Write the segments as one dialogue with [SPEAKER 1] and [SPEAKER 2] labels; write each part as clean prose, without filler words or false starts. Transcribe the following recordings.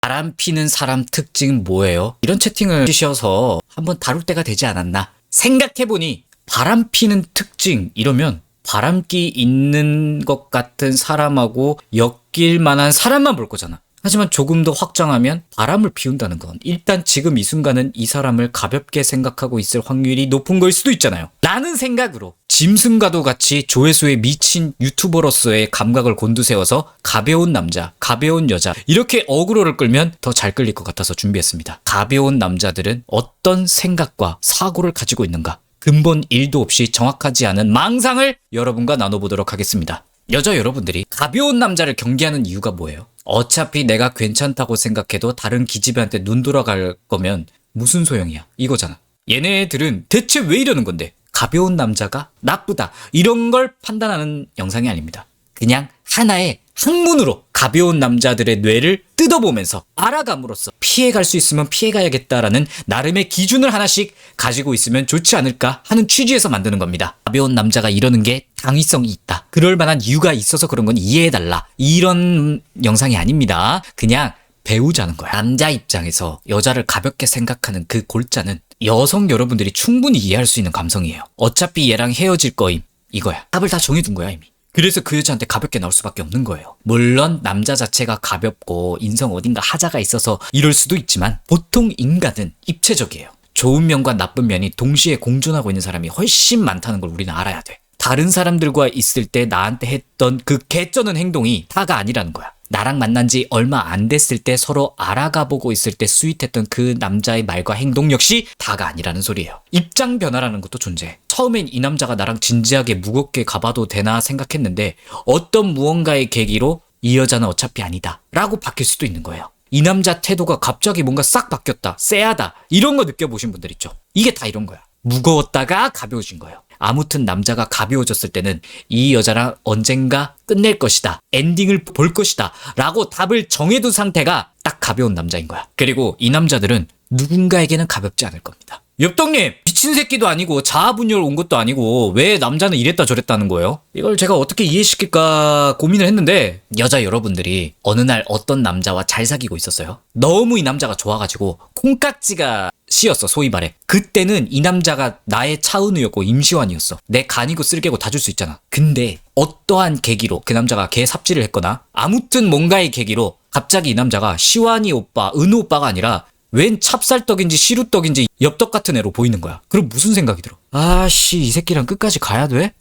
[SPEAKER 1] 바람 피는 사람 특징은 뭐예요? 이런 채팅을 주셔서 한번 다룰 때가 되지 않았나? 생각해보니 바람 피는 특징 이러면 바람기 있는 것 같은 사람하고 엮일 만한 사람만 볼 거잖아. 하지만 조금 더 확장하면 바람을 피운다는 건 일단 지금 이 순간은 이 사람을 가볍게 생각하고 있을 확률이 높은 걸 수도 있잖아요. 라는 생각으로 짐승과도 같이 조회수에 미친 유튜버로서의 감각을 곤두세워서 가벼운 남자, 가벼운 여자 이렇게 어그로를 끌면 더 잘 끌릴 것 같아서 준비했습니다. 가벼운 남자들은 어떤 생각과 사고를 가지고 있는가? 근본 1도 없이 정확하지 않은 망상을 여러분과 나눠보도록 하겠습니다. 여자 여러분들이 가벼운 남자를 경계하는 이유가 뭐예요? 어차피 내가 괜찮다고 생각해도 다른 기집애한테 눈 돌아갈 거면 무슨 소용이야 이거잖아. 얘네들은 대체 왜 이러는 건데? 가벼운 남자가 나쁘다 이런 걸 판단하는 영상이 아닙니다. 그냥 하나의 학문으로 가벼운 남자들의 뇌를 뜯어보면서 알아감으로써 피해갈 수 있으면 피해가야겠다라는 나름의 기준을 하나씩 가지고 있으면 좋지 않을까 하는 취지에서 만드는 겁니다. 가벼운 남자가 이러는 게 당위성이 있다. 그럴 만한 이유가 있어서 그런 건 이해해달라. 이런 영상이 아닙니다. 그냥 배우자는 거야. 남자 입장에서 여자를 가볍게 생각하는 그 골자는 여성 여러분들이 충분히 이해할 수 있는 감성이에요. 어차피 얘랑 헤어질 거임. 이거야. 답을 다 정해둔 거야 이미. 그래서 그 여자한테 가볍게 나올 수밖에 없는 거예요. 물론 남자 자체가 가볍고 인성 어딘가 하자가 있어서 이럴 수도 있지만 보통 인간은 입체적이에요. 좋은 면과 나쁜 면이 동시에 공존하고 있는 사람이 훨씬 많다는 걸 우리는 알아야 돼. 다른 사람들과 있을 때 나한테 했던 그 개쩌는 행동이 다가 아니라는 거야. 나랑 만난 지 얼마 안 됐을 때 서로 알아가보고 있을 때 스윗했던 그 남자의 말과 행동 역시 다가 아니라는 소리예요. 입장 변화라는 것도 존재해. 처음엔 이 남자가 나랑 진지하게 무겁게 가봐도 되나 생각했는데 어떤 무언가의 계기로 이 여자는 어차피 아니다 라고 바뀔 수도 있는 거예요. 이 남자 태도가 갑자기 뭔가 싹 바뀌었다, 쎄하다 이런 거 느껴보신 분들 있죠. 이게 다 이런 거야. 무거웠다가 가벼워진 거예요. 아무튼 남자가 가벼워졌을 때는 이 여자랑 언젠가 끝낼 것이다. 엔딩을 볼 것이다. 라고 답을 정해둔 상태가 딱 가벼운 남자인 거야. 그리고 이 남자들은 누군가에게는 가볍지 않을 겁니다. 옆동님 미친 새끼도 아니고 자아분열 온 것도 아니고 왜 남자는 이랬다 저랬다는 거예요? 이걸 제가 어떻게 이해시킬까 고민을 했는데 여자 여러분들이 어느 날 어떤 남자와 잘 사귀고 있었어요. 너무 이 남자가 좋아가지고 콩깍지가 씌었어 소위 말해. 그때는 이 남자가 나의 차은우였고 임시완이었어. 내 간이고 쓸개고 다 줄 수 있잖아. 근데 어떠한 계기로 그 남자가 개 삽질을 했거나 아무튼 뭔가의 계기로 갑자기 이 남자가 시완이 오빠, 은우 오빠가 아니라 웬 찹쌀떡인지 시루떡인지 엽떡 같은 애로 보이는 거야. 그럼 무슨 생각이 들어? 아씨 이 새끼랑 끝까지 가야 돼?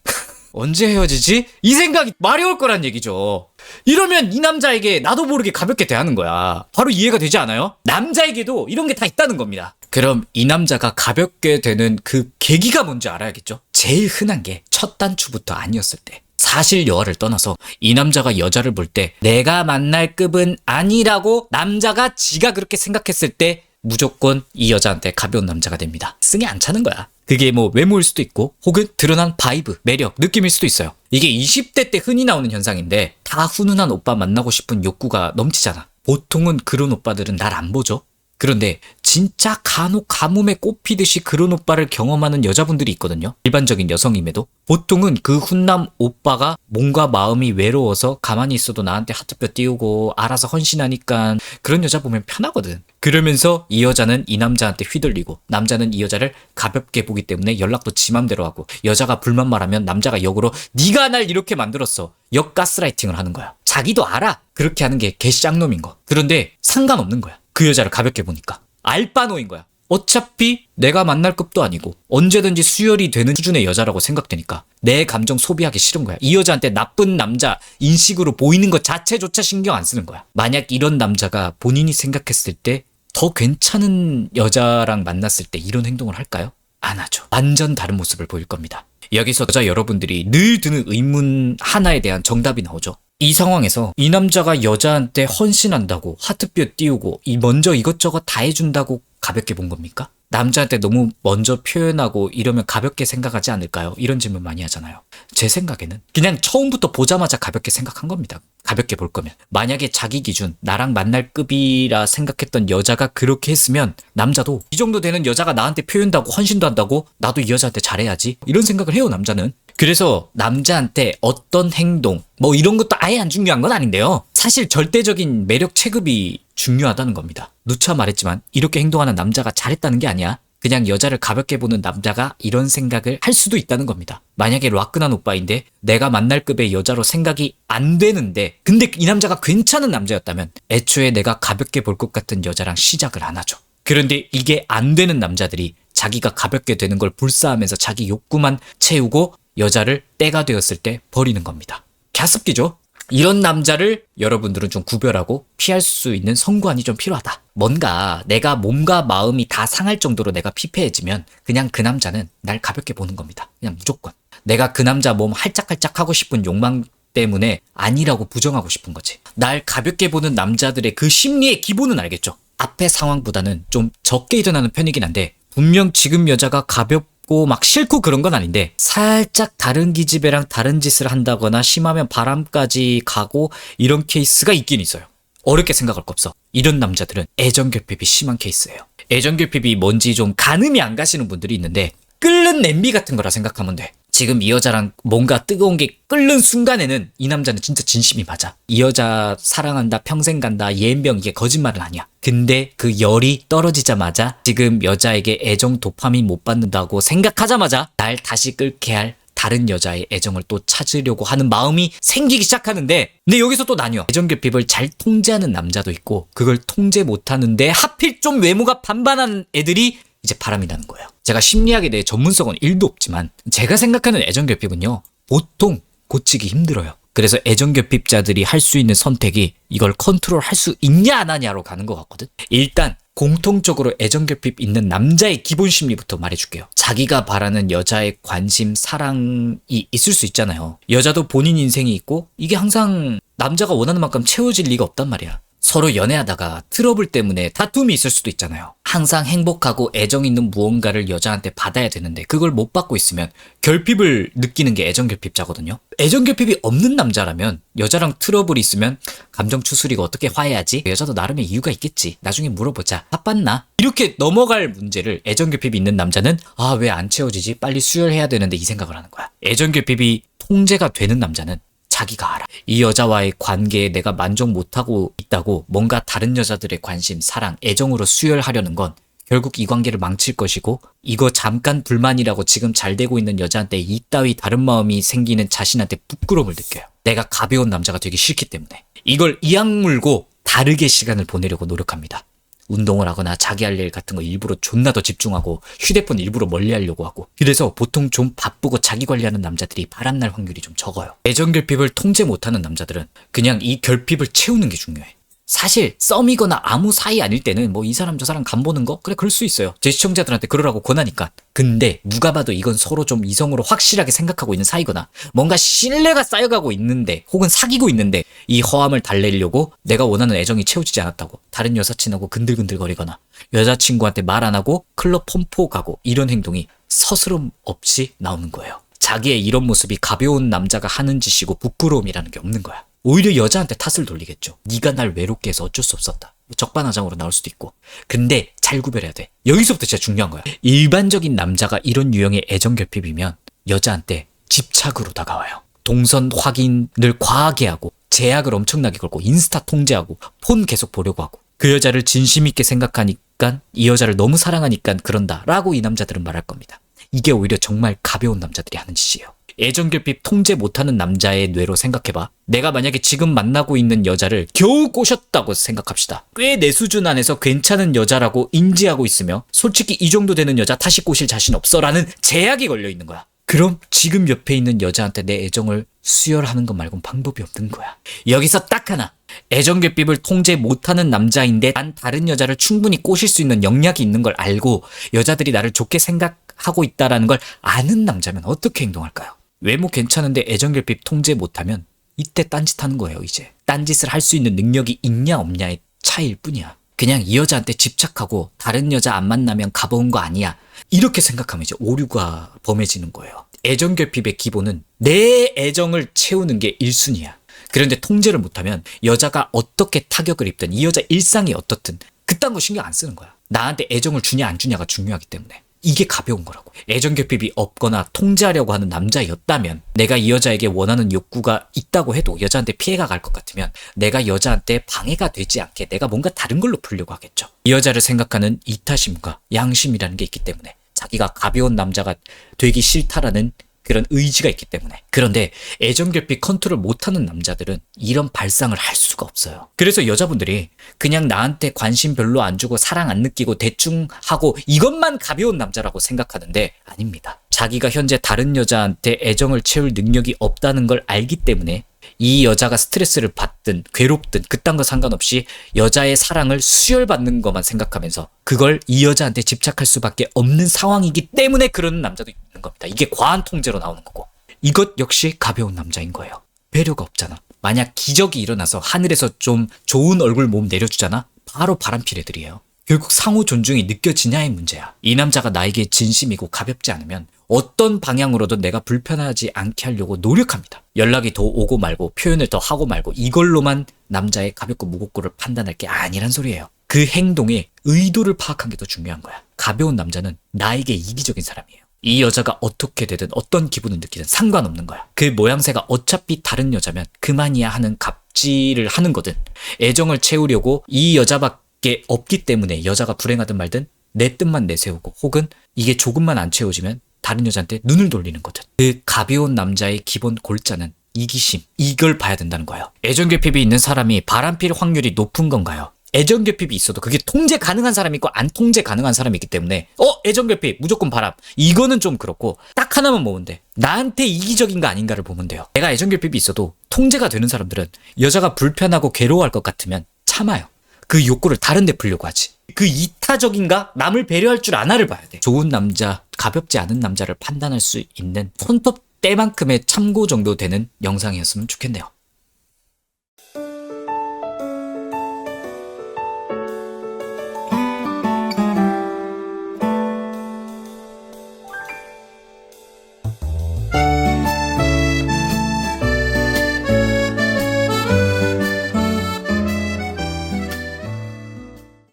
[SPEAKER 1] 언제 헤어지지? 이 생각이 말이 올 거란 얘기죠. 이러면 이 남자에게 나도 모르게 가볍게 대하는 거야. 바로 이해가 되지 않아요? 남자에게도 이런 게 다 있다는 겁니다. 그럼 이 남자가 가볍게 되는 그 계기가 뭔지 알아야겠죠? 제일 흔한 게 첫 단추부터 아니었을 때. 사실 여하를 떠나서 이 남자가 여자를 볼 때 내가 만날 급은 아니라고 남자가 지가 그렇게 생각했을 때 무조건 이 여자한테 가벼운 남자가 됩니다. 승에 안 차는 거야. 그게 뭐 외모일 수도 있고 혹은 드러난 바이브, 매력, 느낌일 수도 있어요. 이게 20대 때 흔히 나오는 현상인데 다 훈훈한 오빠 만나고 싶은 욕구가 넘치잖아. 보통은 그런 오빠들은 날 안 보죠. 그런데 진짜 간혹 가뭄에 꽃피듯이 그런 오빠를 경험하는 여자분들이 있거든요. 일반적인 여성임에도 보통은 그 훈남 오빠가 몸과 마음이 외로워서 가만히 있어도 나한테 하트뼈 띄우고 알아서 헌신하니까 그런 여자 보면 편하거든. 그러면서 이 여자는 이 남자한테 휘둘리고 남자는 이 여자를 가볍게 보기 때문에 연락도 지 맘대로 하고 여자가 불만 말하면 남자가 역으로 네가 날 이렇게 만들었어. 역 가스라이팅을 하는 거야. 자기도 알아. 그렇게 하는 게 개쌍놈인 거. 그런데 상관없는 거야. 그 여자를 가볍게 보니까. 알바노인 거야. 어차피 내가 만날 급도 아니고 언제든지 수혈이 되는 수준의 여자라고 생각되니까 내 감정 소비하기 싫은 거야. 이 여자한테 나쁜 남자 인식으로 보이는 것 자체조차 신경 안 쓰는 거야. 만약 이런 남자가 본인이 생각했을 때 더 괜찮은 여자랑 만났을 때 이런 행동을 할까요? 안 하죠. 완전 다른 모습을 보일 겁니다. 여기서 여자 여러분들이 늘 드는 의문 하나에 대한 정답이 나오죠. 이 상황에서 이 남자가 여자한테 헌신한다고 하트뼈 띄우고 먼저 이것저것 다 해준다고 가볍게 본 겁니까? 남자한테 너무 먼저 표현하고 이러면 가볍게 생각하지 않을까요? 이런 질문 많이 하잖아요. 제 생각에는 그냥 처음부터 보자마자 가볍게 생각한 겁니다. 가볍게 볼 거면. 만약에 자기 기준 나랑 만날 급이라 생각했던 여자가 그렇게 했으면 남자도 이 정도 되는 여자가 나한테 표현도 헌신도 한다고 나도 이 여자한테 잘해야지 이런 생각을 해요 남자는. 그래서 남자한테 어떤 행동 뭐 이런 것도 아예 안 중요한 건 아닌데요. 사실 절대적인 매력 체급이 중요하다는 겁니다. 누차 말했지만 이렇게 행동하는 남자가 잘했다는 게 아니야. 그냥 여자를 가볍게 보는 남자가 이런 생각을 할 수도 있다는 겁니다. 만약에 라끈한 오빠인데 내가 만날 급의 여자로 생각이 안 되는데 근데 이 남자가 괜찮은 남자였다면 애초에 내가 가볍게 볼 것 같은 여자랑 시작을 안 하죠. 그런데 이게 안 되는 남자들이 자기가 가볍게 되는 걸 불사하면서 자기 욕구만 채우고 여자를 때가 되었을 때 버리는 겁니다. 갸습기죠? 이런 남자를 여러분들은 좀 구별하고 피할 수 있는 성관이 좀 필요하다. 뭔가 내가 몸과 마음이 다 상할 정도로 내가 피폐해지면 그냥 그 남자는 날 가볍게 보는 겁니다. 그냥 무조건. 내가 그 남자 몸 할짝할짝 하고 싶은 욕망 때문에 아니라고 부정하고 싶은 거지. 날 가볍게 보는 남자들의 그 심리의 기본은 알겠죠. 앞의 상황보다는 좀 적게 일어나는 편이긴 한데 분명 지금 여자가 가볍고 막 싫고 그런 건 아닌데 살짝 다른 기집애랑 다른 짓을 한다거나 심하면 바람까지 가고 이런 케이스가 있긴 있어요. 어렵게 생각할 거 없어. 이런 남자들은 애정결핍이 심한 케이스예요. 애정결핍이 뭔지 좀 가늠이 안 가시는 분들이 있는데 끓는 냄비 같은 거라 생각하면 돼. 지금 이 여자랑 뭔가 뜨거운 게 끓는 순간에는 이 남자는 진짜 진심이 맞아. 이 여자 사랑한다, 평생 간다, 예은병 이게 거짓말은 아니야. 근데 그 열이 떨어지자마자 지금 여자에게 애정 도파민 못 받는다고 생각하자마자 날 다시 끓게 할 다른 여자의 애정을 또 찾으려고 하는 마음이 생기기 시작하는데 근데 여기서 또 나뉘어. 애정결핍을 잘 통제하는 남자도 있고 그걸 통제 못하는데 하필 좀 외모가 반반한 애들이 이제 바람이 나는 거예요. 제가 심리학에 대해 전문성은 1도 없지만 제가 생각하는 애정결핍은요. 보통 고치기 힘들어요. 그래서 애정결핍자들이 할 수 있는 선택이 이걸 컨트롤할 수 있냐 안 하냐로 가는 것 같거든. 일단 공통적으로 애정결핍 있는 남자의 기본 심리부터 말해줄게요. 자기가 바라는 여자의 관심, 사랑이 있을 수 있잖아요. 여자도 본인 인생이 있고 이게 항상 남자가 원하는 만큼 채워질 리가 없단 말이야. 서로 연애하다가 트러블 때문에 다툼이 있을 수도 있잖아요. 항상 행복하고 애정 있는 무언가를 여자한테 받아야 되는데 그걸 못 받고 있으면 결핍을 느끼는 게 애정결핍자거든요. 애정결핍이 없는 남자라면 여자랑 트러블이 있으면 감정 추스리고 어떻게 화해하지? 여자도 나름의 이유가 있겠지. 나중에 물어보자. 바빴나? 이렇게 넘어갈 문제를 애정결핍이 있는 남자는 아, 왜 안 채워지지? 빨리 수혈해야 되는데 이 생각을 하는 거야. 애정결핍이 통제가 되는 남자는 자기가 알아. 이 여자와의 관계에 내가 만족 못하고 있다고 뭔가 다른 여자들의 관심, 사랑, 애정으로 수혈하려는 건 결국 이 관계를 망칠 것이고 이거 잠깐 불만이라고 지금 잘 되고 있는 여자한테 이따위 다른 마음이 생기는 자신한테 부끄러움을 느껴요. 내가 가벼운 남자가 되기 싫기 때문에. 이걸 이악 물고 다르게 시간을 보내려고 노력합니다. 운동을 하거나 자기 할 일 같은 거 일부러 존나 더 집중하고 휴대폰 일부러 멀리 하려고 하고 그래서 보통 좀 바쁘고 자기 관리하는 남자들이 바람날 확률이 좀 적어요. 애정결핍을 통제 못하는 남자들은 그냥 이 결핍을 채우는 게 중요해. 사실 썸이거나 아무 사이 아닐 때는 뭐 이 사람 저 사람 간보는 거? 그래 그럴 수 있어요. 제 시청자들한테 그러라고 권하니까. 근데 누가 봐도 이건 서로 좀 이성으로 확실하게 생각하고 있는 사이거나 뭔가 신뢰가 쌓여가고 있는데 혹은 사귀고 있는데 이 허함을 달래려고 내가 원하는 애정이 채워지지 않았다고 다른 여사친하고 근들근들거리거나 여자친구한테 말 안 하고 클럽 펌포 가고 이런 행동이 서스럼 없이 나오는 거예요. 자기의 이런 모습이 가벼운 남자가 하는 짓이고 부끄러움이라는 게 없는 거야. 오히려 여자한테 탓을 돌리겠죠. 네가 날 외롭게 해서 어쩔 수 없었다. 적반하장으로 나올 수도 있고. 근데 잘 구별해야 돼. 여기서부터 진짜 중요한 거야. 일반적인 남자가 이런 유형의 애정결핍이면 여자한테 집착으로 다가와요. 동선 확인을 과하게 하고 제약을 엄청나게 걸고 인스타 통제하고 폰 계속 보려고 하고 그 여자를 진심 있게 생각하니까 이 여자를 너무 사랑하니까 그런다 라고 이 남자들은 말할 겁니다. 이게 오히려 정말 가벼운 남자들이 하는 짓이에요. 애정결핍 통제 못하는 남자의 뇌로 생각해봐. 내가 만약에 지금 만나고 있는 여자를 겨우 꼬셨다고 생각합시다. 꽤 내 수준 안에서 괜찮은 여자라고 인지하고 있으며 솔직히 이 정도 되는 여자 다시 꼬실 자신 없어 라는 제약이 걸려 있는 거야. 그럼 지금 옆에 있는 여자한테 내 애정을 수혈하는 것 말고는 방법이 없는 거야. 여기서 딱 하나. 애정결핍을 통제 못하는 남자인데 난 다른 여자를 충분히 꼬실 수 있는 역량이 있는 걸 알고 여자들이 나를 좋게 생각하고 있다는 걸 아는 남자면 어떻게 행동할까요? 외모 괜찮은데 애정결핍 통제 못하면 이때 딴짓하는 거예요. 이제 딴짓을 할 수 있는 능력이 있냐 없냐의 차이일 뿐이야. 그냥 이 여자한테 집착하고 다른 여자 안 만나면 가벼운 거 아니야 이렇게 생각하면 이제 오류가 범해지는 거예요. 애정결핍의 기본은 내 애정을 채우는 게 1순위야. 그런데 통제를 못하면 여자가 어떻게 타격을 입든 이 여자 일상이 어떻든 그딴 거 신경 안 쓰는 거야. 나한테 애정을 주냐 안 주냐가 중요하기 때문에. 이게 가벼운 거라고. 애정결핍이 없거나 통제하려고 하는 남자였다면, 내가 이 여자에게 원하는 욕구가 있다고 해도 여자한테 피해가 갈 것 같으면 내가 여자한테 방해가 되지 않게 내가 뭔가 다른 걸로 풀려고 하겠죠. 이 여자를 생각하는 이타심과 양심이라는 게 있기 때문에, 자기가 가벼운 남자가 되기 싫다라는 그런 의지가 있기 때문에. 그런데 애정결핍 컨트롤 못하는 남자들은 이런 발상을 할 수가 없어요. 그래서 여자분들이 그냥 나한테 관심 별로 안 주고 사랑 안 느끼고 대충 하고 이것만 가벼운 남자라고 생각하는데 아닙니다. 자기가 현재 다른 여자한테 애정을 채울 능력이 없다는 걸 알기 때문에 이 여자가 스트레스를 받든 괴롭든 그딴 거 상관없이 여자의 사랑을 수혈받는 것만 생각하면서 그걸 이 여자한테 집착할 수밖에 없는 상황이기 때문에 그러는 남자도 있는 겁니다. 이게 과한 통제로 나오는 거고. 이것 역시 가벼운 남자인 거예요. 배려가 없잖아. 만약 기적이 일어나서 하늘에서 좀 좋은 얼굴 몸 내려주잖아? 바로 바람필 애들이에요. 결국 상호 존중이 느껴지냐의 문제야. 이 남자가 나에게 진심이고 가볍지 않으면 어떤 방향으로도 내가 불편하지 않게 하려고 노력합니다. 연락이 더 오고 말고 표현을 더 하고 말고 이걸로만 남자의 가볍고 무겁고를 판단할 게 아니란 소리예요. 그 행동의 의도를 파악한 게 더 중요한 거야. 가벼운 남자는 나에게 이기적인 사람이에요. 이 여자가 어떻게 되든 어떤 기분을 느끼든 상관없는 거야. 그 모양새가 어차피 다른 여자면 그만이야 하는 갑질을 하는 거든, 애정을 채우려고 이 여자밖에 없기 때문에 여자가 불행하든 말든 내 뜻만 내세우고, 혹은 이게 조금만 안 채워지면 다른 여자한테 눈을 돌리는 거든. 그 가벼운 남자의 기본 골자는 이기심, 이걸 봐야 된다는 거예요. 애정결핍이 있는 사람이 바람필 확률이 높은 건가요? 애정결핍이 있어도 그게 통제 가능한 사람이 있고 안 통제 가능한 사람이 있기 때문에 애정결핍 무조건 바람, 이거는 좀 그렇고, 딱 하나만 보면 돼. 나한테 이기적인가 아닌가를 보면 돼요. 내가 애정결핍이 있어도 통제가 되는 사람들은 여자가 불편하고 괴로워할 것 같으면 참아요. 그 욕구를 다른 데 풀려고 하지. 그 이타적인가, 남을 배려할 줄 아나를 봐야 돼. 좋은 남자, 가볍지 않은 남자를 판단할 수 있는 손톱 때만큼의 참고 정도 되는 영상이었으면 좋겠네요.